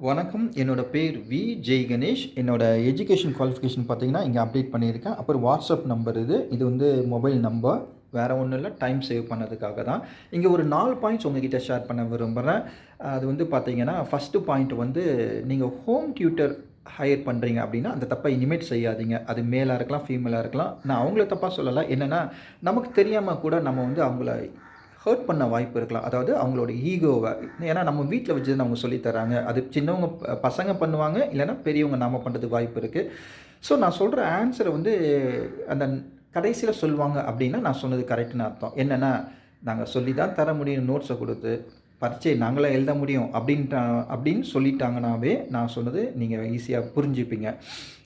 வணக்கம். என்னோட பேர் ஜெய் கணேஷ். என்னோட எஜுகேஷன் குவாலிஃபிகேஷன் பார்த்தீங்கன்னா, இங்க அப்டேட் பண்ணியிருக்கேன். அப்புறம் வாட்ஸ்அப் நம்பர் இது. இது வந்து மொபைல் நம்பர். வேற ஒண்ணும் இல்ல. டைம் சேவ் பண்ணதுக்காக தான். இங்க ஒரு 4 பாயிண்ட்ஸ் உங்ககிட்ட ஷேர் பண்ண விரும்புறேன். அது வந்து பார்த்தீங்கன்னா, ஃபர்ஸ்ட்டு பாயிண்ட் வந்து நீங்க ஹோம் டியூட்டர் ஹையர் பண்றீங்க அப்டின்னா, அந்த தப்ப இனிமேட்டு செய்யாதீங்க. அது மேலா இருக்கலாம், ஃபீமேலா இருக்கலாம். நான் அவங்கள தப்பா சொல்லல. என்னன்னா, நமக்கு தெரியாம கூட நம்ம வந்து அவங்கள ஹர்ட் பண்ண வாய்ப்பு இருக்கலாம். அதாவது அவங்களோட ஈகோவ. ஏன்னா நம்ம வீட்ல வச்சு தான் அவங்க சொல்லி தராங்க. அது சின்னவங்க பசங்க பண்ணுவாங்க. இல்லன்னா பெரியவங்க நாம பண்றதுக்கு வாய்ப்பு இருக்கு. ஸோ நான் சொல்ற ஆன்ஸர வந்து அந்த கடைசியில சொல்வாங்க அப்டின்னா, நான் சொன்னது கரெக்ட்ன்னு அர்த்தம். என்னன்னா, நாங்க சொல்லி தான் தர முடியும் நோட்ஸ குடுத்து. பரீட்சைய நாங்களா எழுத முடியும் அப்டின்னு சொல்லிட்டாங்கனாவே, நான் சொன்னது நீங்க ஈஸியா புரிஞ்சுப்பீங்க.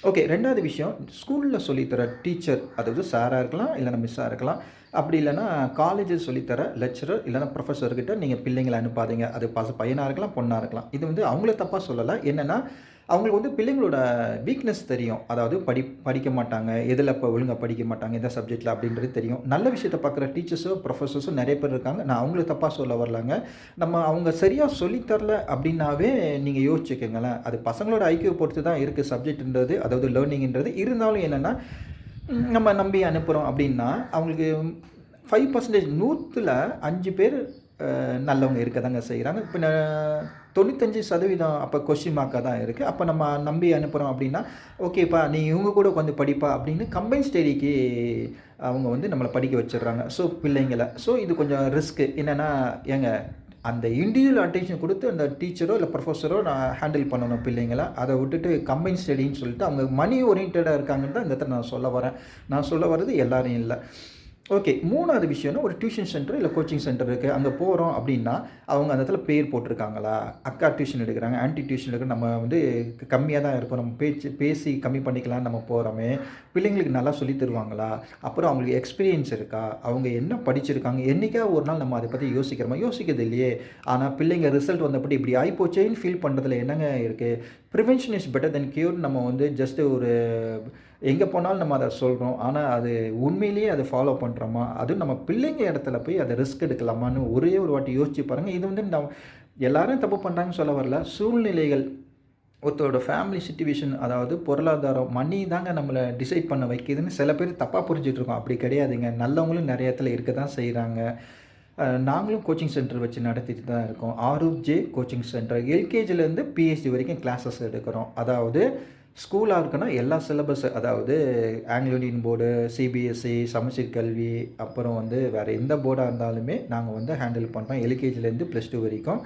ஓகே. 2வது விஷயம், ஸ்கூல்ல சொல்லி தர டீச்சர், அதாவது சாரா இருக்கலாம், இல்லன்னா மிஸ்ஸா இருக்கலாம். அப்படி இல்லன்னா காலேஜில சொல்லி தர லெக்சரர் இல்லன்னா புரொஃபசர் கிட்ட நீங்க பிள்ளைங்கள அனுப்பாதீங்க. அது பையனா இருக்கலாம், பொண்ணா இருக்கலாம். இது வந்து அவங்கள தப்பா சொல்லல. என்னன்னா, அவங்களுக்கு வந்து பிள்ளைங்களோட வீக்னஸ் தெரியும். அதாவது படிக்க மாட்டாங்க. எதுல ஒழுங்கா படிக்க மாட்டாங்க, எந்த சப்ஜெக்ட்ல அப்படின்றது தெரியும். நல்ல விஷயத்த பார்க்குற டீச்சர்ஸோ, புரொஃபசர்ஸோ நெறைய பேர் இருக்காங்க. நான் அவங்கள தப்பா சொல்ல வரலங்க. அவங்க சரியா சொல்லி தரல அப்படின்னாவே நீங்க யோசிச்சுக்கங்களேன். அது பசங்களோட ஐக்யூ பொறுத்து தான் இருக்கு சப்ஜெக்ட்ன்றது, அதாவது லேர்னிங்ன்றது. இருந்தாலும் என்னன்னா, நம்ம நம்பி அனுப்புறோம் அப்படின்னா, அவங்களுக்கு 5% 100ல 5 பேர் நல்லவங்க இருக்கதாங்க செய்றாங்க. இப்ப 95% அப்ப கொஸ்டின் மார்க்கா தான் இருக்கு. அப்ப நம்ம நம்பி அனுப்புறோம் அப்படின்னா, ஓகேப்பா நீ இவங்க கூட உட்காந்து படிப்பா அப்படின்னு கம்பைன் ஸ்டடிக்கு அவங்க வந்து நம்மள படிக்க வச்சுடுறாங்க. ஸோ பிள்ளைங்கள. ஸோ இது கொஞ்சம் ரிஸ்க். என்னன்னா, ஏங்க அந்த இண்டிவிஜுவல் அட்டென்ஷன் குடுத்து அந்த டீச்சரோ, இல்ல புரொஃபசரோ நான் ஹேண்டில் பண்ணணும் பிள்ளைங்கள. அத விட்டுட்டு கம்பைன் ஸ்டடின்னு சொல்லிட்டு அவங்க மனி ஓரியன்டடா இருக்காங்கன்னு தான் இந்த இடத்துல நான் சொல்ல வரேன். நான் சொல்ல வர்றது எல்லாரையும் இல்ல. ஓகே. 3வது விஷயம்னா, ஒரு டியூஷன் சென்டர் இல்ல கோச்சிங் சென்டர் இருக்கு. அங்க போறோம் அப்டின்னா, அவங்க அந்த இடத்துல பேர் போட்டிருக்காங்களா? அக்கா டியூஷன் எடுக்குறாங்க, ஆன்டி டியூஷன் எடுக்குறாங்க. நம்ம வந்து கம்மியா தான் இருக்கோம். நம்ம பேசி கம்மி பண்ணிக்கலாம்னு நம்ம போறோமே. பிள்ளைங்களுக்கு நல்லா சொல்லி தருவாங்களா? அப்புறம் அவங்களுக்கு எக்ஸ்பீரியன்ஸ் இருக்கா? அவங்க என்ன படிச்சிருக்காங்க? என்னைக்காவது ஒரு நாள் நம்ம அத பத்தி யோசிக்கிறோமா? யோசிக்கிறது இல்லையே! ஆனா பிள்ளைங்க ரிசல்ட் வந்தபடி இப்படி ஆயிப்போச்சேன்னு ஃபீல் பண்றதுல என்னங்க இருக்கு? Prevention is better then cure. நம்ம வந்து ஜஸ்ட் ஒரு எங்க போனாலும் நம்ம அத சொல்றோம். ஆனா, அது உண்மையிலேயே அத ஃபாலோ பண்றோமா? அதுவும் நம்ம பிள்ளைங்க இடத்துல போய் அத ரிஸ்க் எடுக்கலாமான்னு ஒரே ஒரு வாட்டி யோசிச்சு பாருங்க. இது வந்து எல்லாரும் தப்பு பண்றாங்கன்னு சொல்ல வரல. சூழ்நிலைகள், ஒருத்தரோட ஃபேமிலி சிட்யூவேஷன், அதாவது பொருளாதாரம், மனி தாங்க நம்மள டிசைட் பண்ண வைக்குதுன்னு சில பேர் தப்பா புரிஞ்சுட்டு இருக்கோம். அப்படி கிடையாதுங்க. நல்லவங்களும் நெறைய இடத்துல இருக்க தான் செய்றாங்க. நாங்களும் கோச்சிங் சென்டர் வச்சு நடத்திட்டு தான் இருக்கோம். ஆரூப் கோச்சிங் சென்டர். எல்கேஜிலேருந்து பிஹெச்டி வரைக்கும் கிளாஸஸ் எடுக்கிறோம். அதாவது ஸ்கூலா இருக்குன்னா எல்லா சிலபஸ், அதாவது ஆங்கிலோ இந்தியன் போர்டு, சிபிஎஸ்இ, சமச்சீர் கல்வி, அப்புறம் வந்து வேற எந்த போர்டா இருந்தாலுமே நாங்க வந்து ஹேண்டில் பண்றோம். எல்கேஜிலேருந்து +2 வரைக்கும்.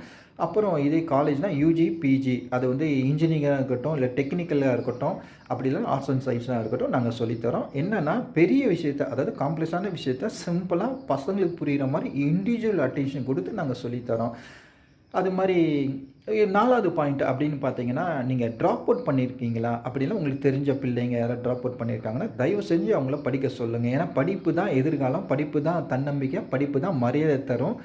அப்புறம் இதே காலேஜ்னா யுஜி, பிஜி, அது வந்து இன்ஜினியரிங்கா இருக்கட்டும், இல்ல டெக்னிக்கலா இருக்கட்டும், அப்படி இல்லன்னா ஆர்ட்ஸ் அண்ட் சயின்ஸா இருக்கட்டும், நாங்க சொல்லி தரோம். என்னன்னா, பெரிய விஷயத்த, அதாவது காம்ப்ளெக்ஸான விஷயத்த சிம்பிளா பசங்களுக்கு புரியிற மாரி இண்டிவிஜுவல் அட்டென்ஷன் குடுத்து நாங்க சொல்லி தரோம். அது மாரி 4வது பாயிண்ட் அப்படின்னு பார்த்தீங்கன்னா, நீங்க ட்ராப் அவுட் பண்ணியிருக்கீங்களா? அப்படின்னா உங்களுக்கு தெரிஞ்ச பிள்ளைங்க யாராவது ட்ராப் அவுட் பண்ணியிருக்காங்கன்னா, தயவு செஞ்சு அவங்கள படிக்க சொல்லுங்க. ஏன்னா படிப்பு தான் எதிர்காலம், படிப்பு தான் தன்னம்பிக்கை, படிப்பு தான் மரியாதை தரும்.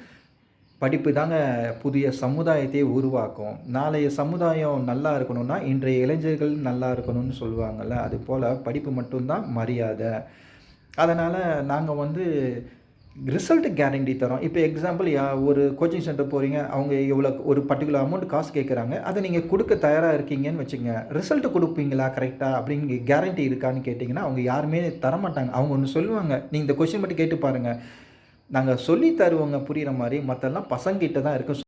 படிப்பு தாங்க புதிய சமுதாயத்தையே உருவாக்கும். நாளைய சமுதாயம் நல்லா இருக்கணும்னா, இன்றைய இளைஞர்கள் நல்லா இருக்கணும்னு சொல்லுவாங்கல்ல, அதுபோல படிப்பு மட்டும் தான் மரியாதை. அதனால நாங்க வந்து ரிசல்ட் கேரண்டி தரோம். இப்ப எக்ஸாம்பிள் ஒரு கோச்சிங் சென்டர் போறீங்க. அவங்க இவ்வளோ ஒரு பர்ட்டிகுலர் அமௌண்ட் காசு கேட்குறாங்க. அத நீங்க குடுக்க தயாரா இருக்கீங்கன்னு வச்சுக்கங்க. ரிசல்ட் குடுப்பீங்களா கரெக்ட்டா? அப்படின்னு கேரண்டி இருக்கான்னு கேட்டீங்கன்னா, அவங்க யாருமே தரமாட்டாங்க. அவங்க ஒண்ணு சொல்லுவாங்க. நீங்க இந்த கொஸ்டின் மட்டும் கேட்டு பாருங்க. நாங்க சொல்லி தருவோங்க புரியிற மாரி. மத்தெல்லாம் பசங்ககிட்ட தான் இருக்கு.